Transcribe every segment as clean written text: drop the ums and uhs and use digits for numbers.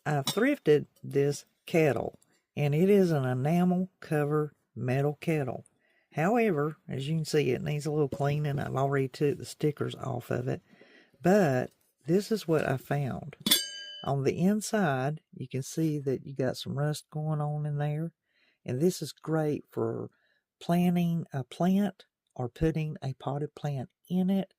I thrifted this kettle, and it is an enamel covered metal kettle. However, as you can see, it needs a little cleaning. I've already took the stickers off of it, but this is what I found. On the inside, you can see that you got some rust going on in there, and this is great for planting a plant or putting a potted plant in it,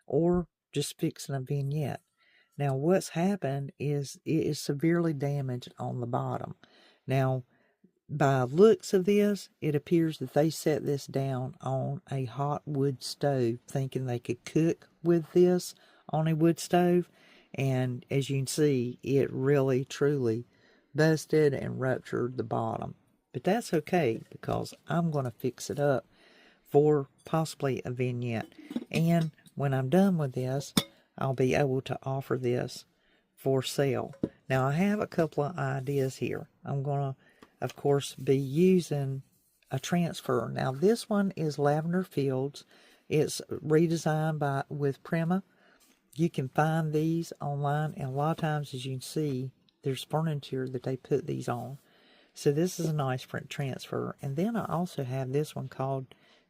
or just fixing a vignette. Now, what's happened is it is severely damaged on the bottom. Now, by looks of this, it appears that they set this down on a hot wood stove, thinking they could cook with this on a wood stove. And as you can see, it really, truly busted and ruptured the bottom. But that's okay, because I'm going to fix it up for possibly a vignette. And when I'm done with this, I'll be able to offer this for sale. Now, I have a couple of ideas here. I'm going to, of course, be using a transfer. Now, this one is Lavender Fields. It's redesigned with Prima. You can find these online, and a lot of times, as you can see, there's furniture that they put these on. So this is a nice transfer. And then I also have this one called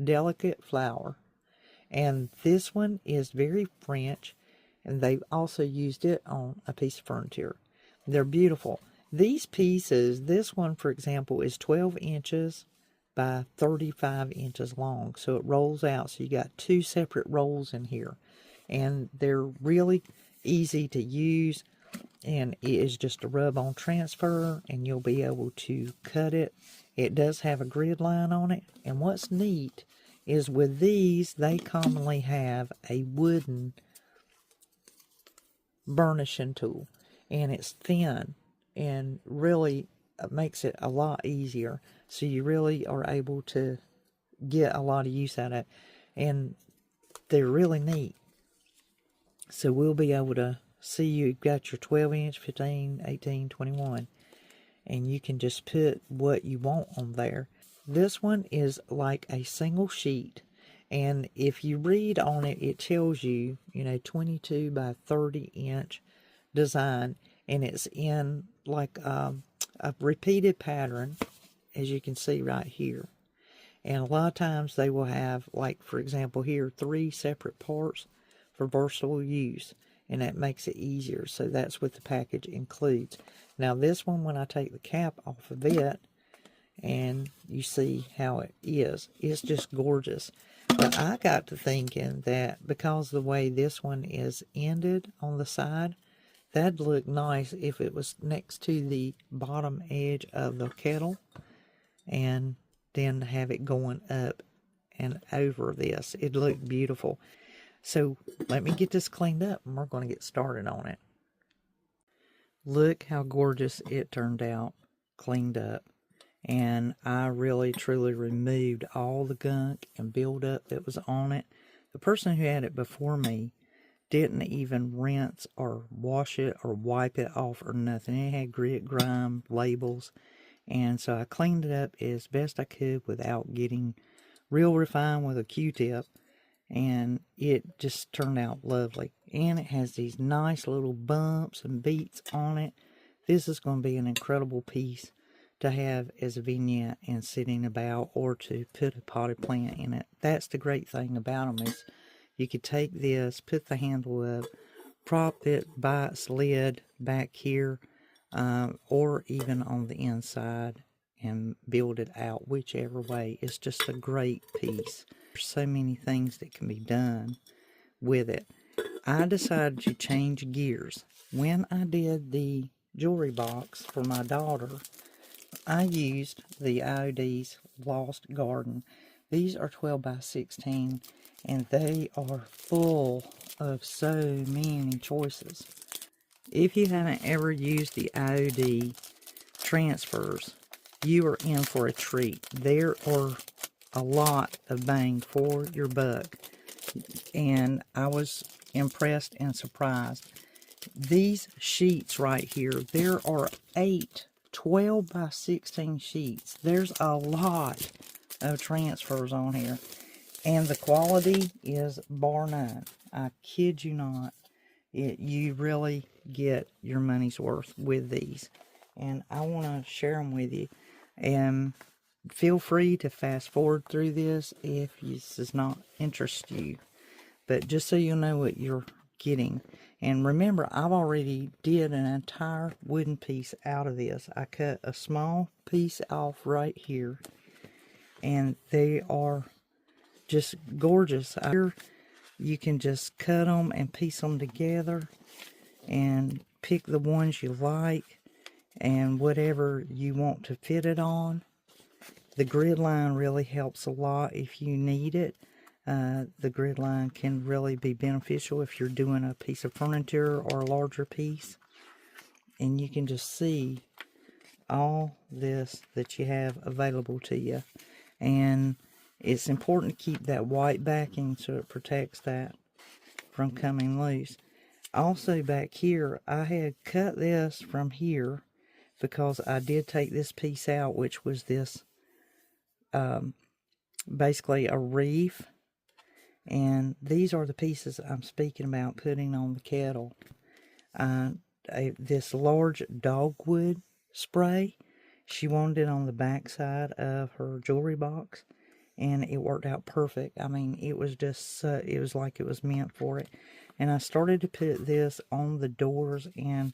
Delicate Flower. And this one is very French, and they've also used it on a piece of furniture. They're beautiful. These pieces, this one, for example, is 12 inches by 35 inches long. So it rolls out. So you got two separate rolls in here. And they're really easy to use. And it is just a rub-on transfer, and you'll be able to cut it. It does have a grid line on it. And what's neat is with these, they commonly have a wooden burnishing tool, and it's thin and really makes it a lot easier, so you really are able to get a lot of use out of it, and they're really neat. So we'll be able to see you've got your 12 inch, 15, 18, 21, and you can just put what you want on there. This one is like a single sheet, and if you read on it, it tells you, 22 by 30 inch design, and it's in like a repeated pattern, as you can see right here. And a lot of times they will have, like, for example, here, 3 separate parts for versatile use, and that makes it easier. So that's what the package includes. Now, this one, when I take the cap off of it, and you see how it is, it's just gorgeous. But I got to thinking that because the way this one is ended on the side, that'd look nice if it was next to the bottom edge of the kettle, and then have it going up and over this. It'd look beautiful. So let me get this cleaned up, and we're going to get started on it. Look how gorgeous it turned out, cleaned up. And I really, truly removed all the gunk and buildup that was on it. The person who had it before me didn't even rinse or wash it or wipe it off or nothing. It had grit, grime, labels. And so I cleaned it up as best I could without getting real refined with a Q-tip. And it just turned out lovely. And it has these nice little bumps and beats on it. This is going to be an incredible piece to have as a vignette and sitting about, or to put a potted plant in it. That's the great thing about them, is you could take this, put the handle up, prop it by its lid back here, or even on the inside, and build it out whichever way. It's just a great piece. There's so many things that can be done with it. I decided to change gears. When I did the jewelry box for my daughter, I used the IOD's Lost Garden. These are 12 by 16, and they are full of so many choices. If you haven't ever used the IOD transfers, you are in for a treat. There are a lot of bang for your buck, and I was impressed and surprised. These sheets right here, there are 8 12 by 16 sheets. There's a lot of transfers on here, and the quality is bar none. I kid you not. You really get your money's worth with these. And I want to share them with you. And feel free to fast forward through this if this does not interest you. But just so you know what you're getting. And remember, I've already did an entire wooden piece out of this. I cut a small piece off right here. And they are just gorgeous. Here you can just cut them and piece them together and pick the ones you like and whatever you want to fit it on. The grid line really helps a lot if you need it. The grid line can really be beneficial if you're doing a piece of furniture or a larger piece. And you can just see all this that you have available to you. And it's important to keep that white backing so it protects that from coming loose. Also back here, I had cut this from here because I did take this piece out, which was this basically a reef. And these are the pieces I'm speaking about putting on the kettle. This large dogwood spray, she wanted it on the back side of her jewelry box, and it worked out perfect. I mean, it was just, it was like it was meant for it. And I started to put this on the doors, and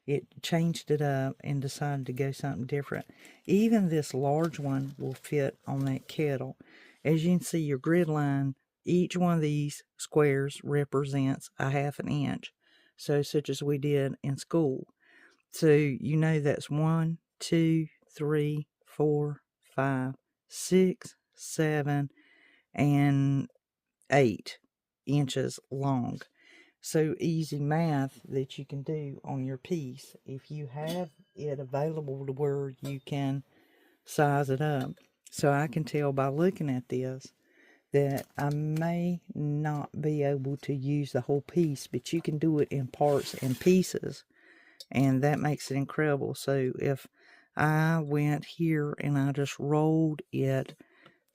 it changed it up and decided to go something different. Even this large one will fit on that kettle. As you can see, your grid line, each one of these squares represents a 1/2 inch. So, such as we did in school. So, you know that's 1, 2, 3, 4, 5, 6, 7, and 8 inches long. So easy math that you can do on your piece if you have it available to where you can size it up. So I can tell by looking at this that I may not be able to use the whole piece, but you can do it in parts and pieces, and that makes it incredible. So if I went here and I just rolled it,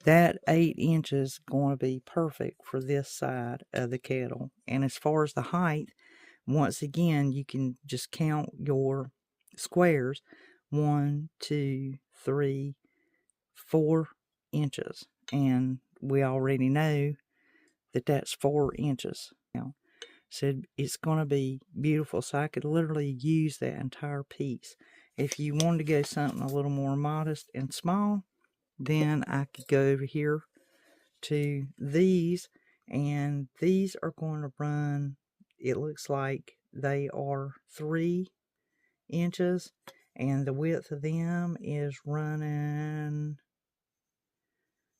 that 8 inches going to be perfect for this side of the kettle. And as far as the height, once again, you can just count your squares. 1, 2, 3, 4 inches. And we already know that that's 4 inches. Now, so it's going to be beautiful. So I could literally use that entire piece. If you wanted to go something a little more modest and small, then I could go over here to these, and these are going to run, it looks like they are 3 inches, and the width of them is running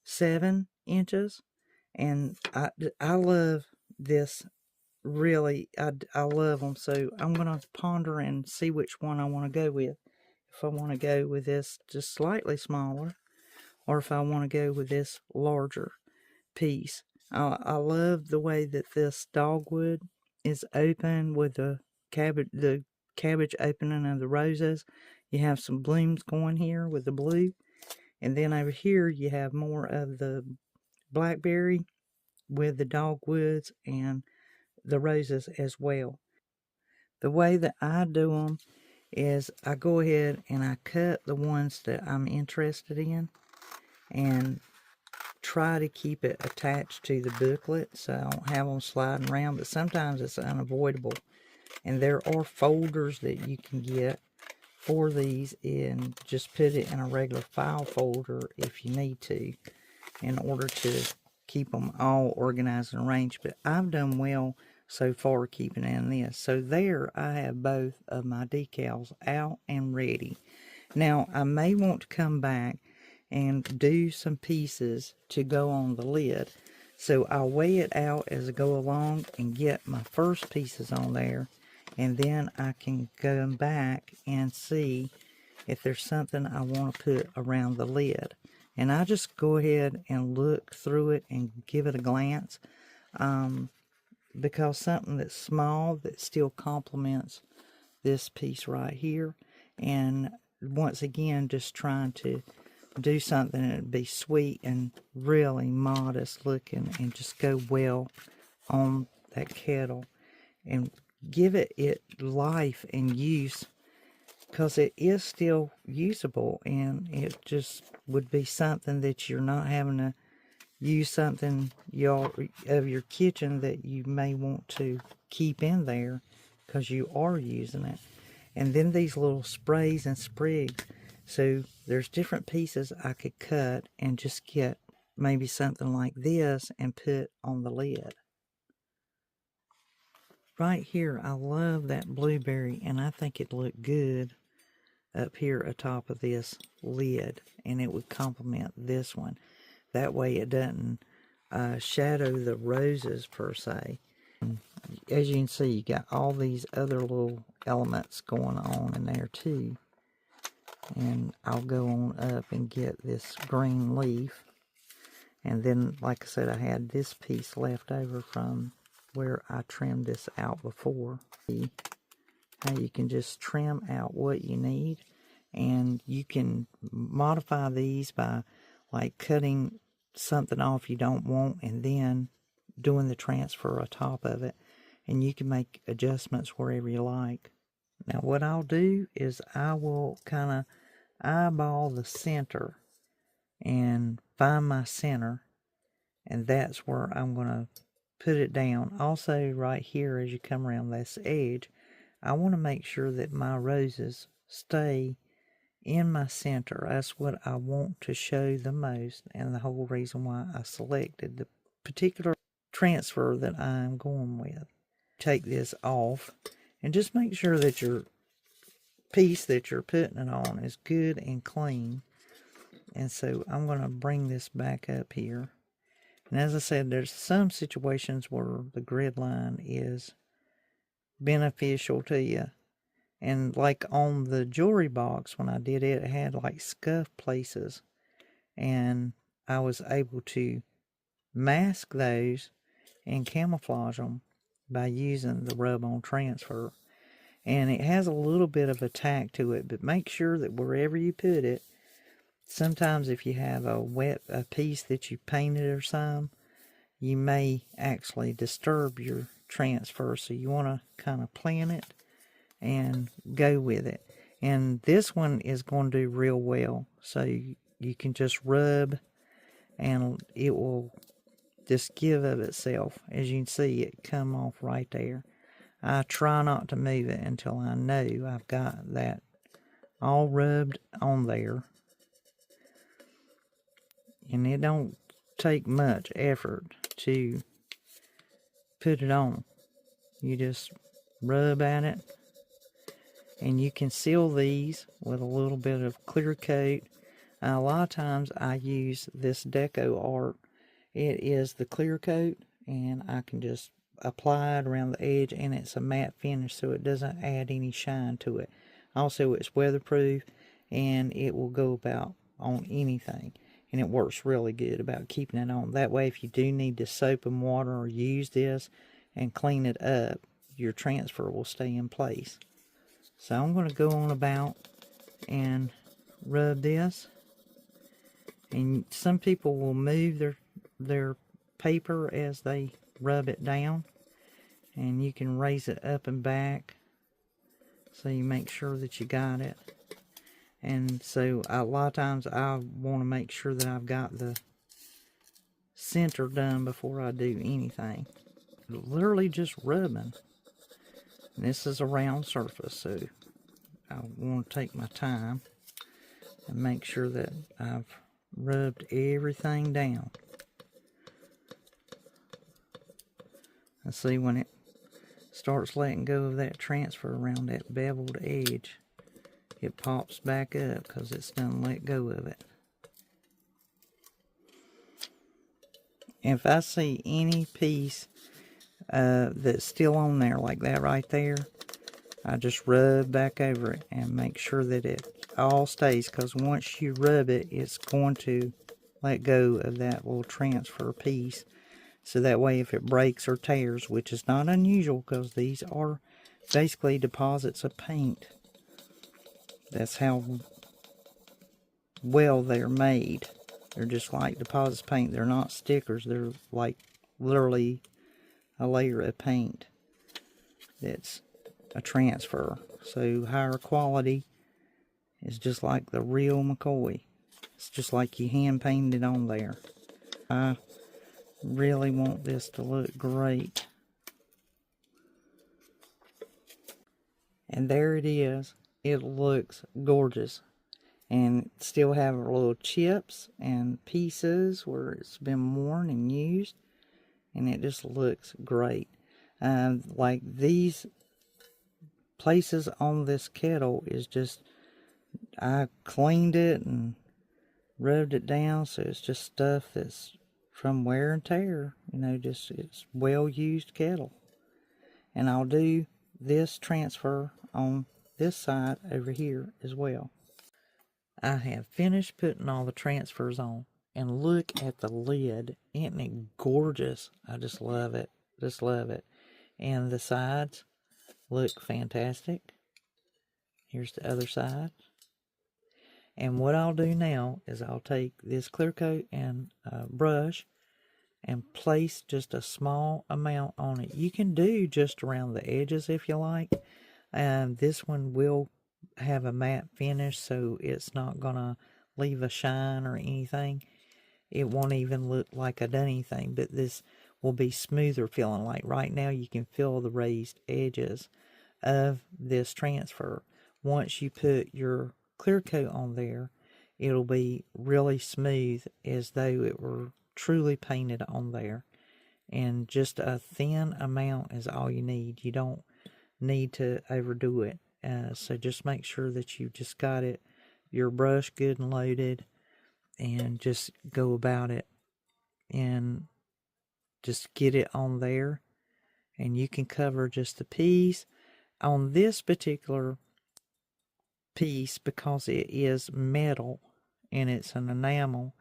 7 inches. And I love this, really. I love them. So I'm going to ponder and see which one I want to go with. If I want to go with this just slightly smaller, or if I want to go with this larger piece. I love the way that this dogwood is open with the cabbage opening of the roses. You have some blooms going here with the blue, and then over here you have more of the blackberry with the dogwoods and the roses as well. The way that I do them is I go ahead and I cut the ones that I'm interested in and try to keep it attached to the booklet so I don't have them sliding around, but sometimes it's unavoidable. And there are folders that you can get for these, and just put it in a regular file folder if you need to, in order to keep them all organized and arranged. But I've done well so far keeping it in this. So there I have both of my decals out and ready. Now I may want to come back and do some pieces to go on the lid. So I'll weigh it out as I go along and get my first pieces on there, and then I can go back and see if there's something I want to put around the lid. And I just go ahead and look through it and give it a glance, because something that's small that still complements this piece right here. And once again, just trying to do something that would be sweet and really modest looking and just go well on that kettle. And give it life and use, because it is still usable, and it just would be something that you're not having to use something of your kitchen that you may want to keep in there because you are using it. And then these little sprays and sprigs. So there's different pieces I could cut and just get maybe something like this and put on the lid. Right here, I love that blueberry, and I think it'd look good up here atop of this lid, and it would complement this one. That way it doesn't shadow the roses per se. And as you can see, you got all these other little elements going on in there too. And I'll go on up and get this green leaf. And then, like I said, I had this piece left over from where I trimmed this out before. See how you can just trim out what you need. And you can modify these by like cutting something off you don't want and then doing the transfer on top of it. And you can make adjustments wherever you like. Now what I'll do is I will kind of eyeball the center and find my center, and that's where I'm going to put it down. Also right here, as you come around this edge, I want to make sure that my roses stay in my center. That's what I want to show the most, and the whole reason why I selected the particular transfer that I'm going with. Take this off and just make sure that your piece that you're putting it on is good and clean. And so I'm going to bring this back up here. And as I said, there's some situations where the grid line is beneficial to you. And like on the jewelry box, when I did it, it had like scuff places. And I was able to mask those and camouflage them by using the rub-on transfer. And it has a little bit of a tack to it, but make sure that wherever you put it, sometimes if you have a piece that you painted or some, you may actually disturb your transfer. So you want to kind of plan it and go with it. And this one is going to do real well. So you can just rub and it will just give of itself. As you can see, it come off right there. I try not to move it until I know I've got that all rubbed on there. And it don't take much effort to put it on. You just rub at it. And you can seal these with a little bit of clear coat. A lot of times I use this Deco Art. It is the clear coat, and I can just apply it around the edge, and it's a matte finish, so it doesn't add any shine to it. Also, it's weatherproof, and it will go about on anything. And it works really good about keeping it on. That way, if you do need to soap and water or use this and clean it up, your transfer will stay in place. So I'm going to go on about and rub this. And some people will move their paper as they rub it down. And you can raise it up and back so you make sure that you got it. And so a lot of times I want to make sure that I've got the center done before I do anything. Literally just rubbing. And this is a round surface, so I want to take my time and make sure that I've rubbed everything down. And see, when it starts letting go of that transfer around that beveled edge, it pops back up because it's done let go of it. If I see any piece that's still on there like that right there, I just rub back over it and make sure that it all stays, because once you rub it, it's going to let go of that little transfer piece. So that way if it breaks or tears, which is not unusual because these are basically deposits of paint. That's how well they're made. They're just like deposits of paint. They're not stickers. They're like literally a layer of paint. that's a transfer. So higher quality is just like the real McCoy. It's just like you hand painted it on there. I really want this to look great. And there it is. It looks gorgeous. And still have little chips and pieces where it's been worn and used. And it just looks great. Like these places on this kettle is just, I cleaned it and rubbed it down, so it's just stuff that's from wear and tear, you know, just it's well used kettle. And I'll do this transfer on this side over here as well. I have finished putting all the transfers on, and look at the lid. Isn't it gorgeous? I just love it. Just love it. And the sides look fantastic. Here's the other side. And what I'll do now is I'll take this clear coat and brush and place just a small amount on it. You can do just around the edges if you like. And this one will have a matte finish, so it's not gonna leave a shine or anything. It won't even look like I done anything, but this will be smoother feeling. Like right now you can feel the raised edges of this transfer. Once you put your clear coat on there, it'll be really smooth as though it were truly painted on there. And just a thin amount is all you need. You don't need to overdo it. So just make sure that you just got it, your brush good and loaded, and just go about it and just get it on there. And you can cover just a piece. On this particular piece, because it is metal and it's an enamel,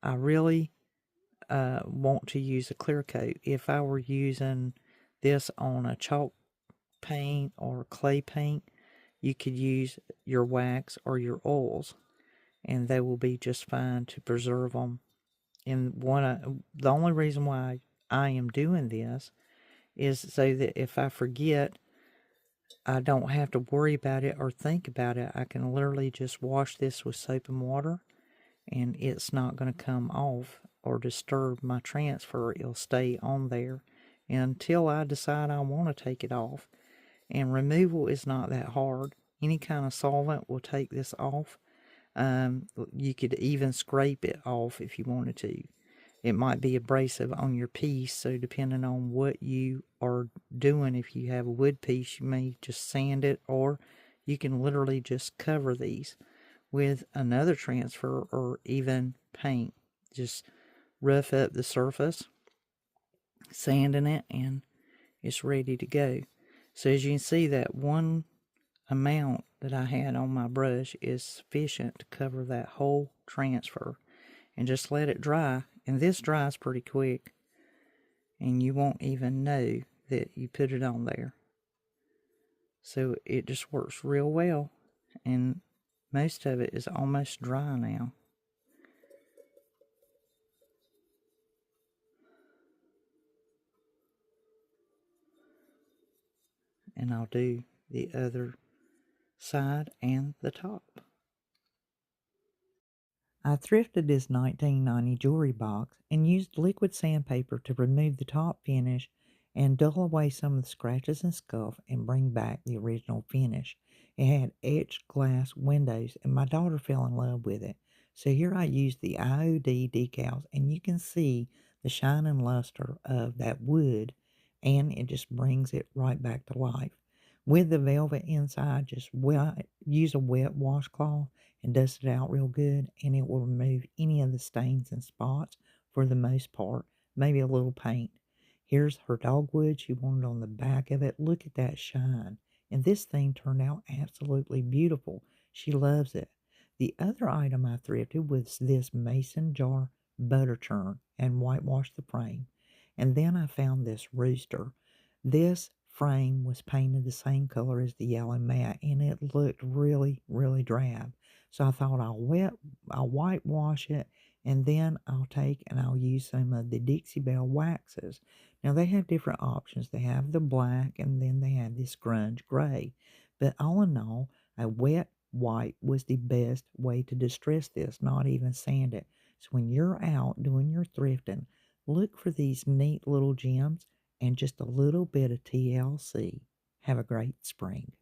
I really want to use a clear coat. If I were using this on a chalk paint or clay paint, you could use your wax or your oils, and they will be just fine to preserve them. And the only reason why I am doing this is so that if I forget, I don't have to worry about it or think about it. I can literally just wash this with soap and water, and it's not going to come off or disturb my transfer. It'll stay on there until I decide I want to take it off. And removal is not that hard. Any kind of solvent will take this off. You could even scrape it off if you wanted to. It might be abrasive on your piece, so depending on what you are doing, if you have a wood piece, you may just sand it, or you can literally just cover these with another transfer or even paint. Just rough up the surface, sanding it, and it's ready to go. So as you can see, that one amount that I had on my brush is sufficient to cover that whole transfer. And just let it dry. And this dries pretty quick, and you won't even know that you put it on there. So it just works real well, and most of it is almost dry now. And I'll do the other side and the top. I thrifted this 1990 jewelry box and used liquid sandpaper to remove the top finish and dull away some of the scratches and scuff and bring back the original finish. It had etched glass windows, and my daughter fell in love with it. So here I used the IOD decals, and you can see the shine and luster of that wood, and it just brings it right back to life. With the velvet inside, just use a wet washcloth and dust it out real good, and it will remove any of the stains and spots for the most part, maybe a little paint. Here's her dogwood. She wanted on the back of it. Look at that shine. And this thing turned out absolutely beautiful. She loves it. The other item I thrifted was this mason jar butter churn and whitewashed the frame. And then I found this rooster. This frame was painted the same color as the yellow mat, and it looked really, really drab. So I thought I'll whitewash it, and then I'll take and I'll use some of the Dixie Belle waxes. Now they have different options. They have the black and then they have this grunge gray. But all in all, a wet white was the best way to distress this, not even sand it. So when you're out doing your thrifting, look for these neat little gems and just a little bit of TLC. Have a great spring.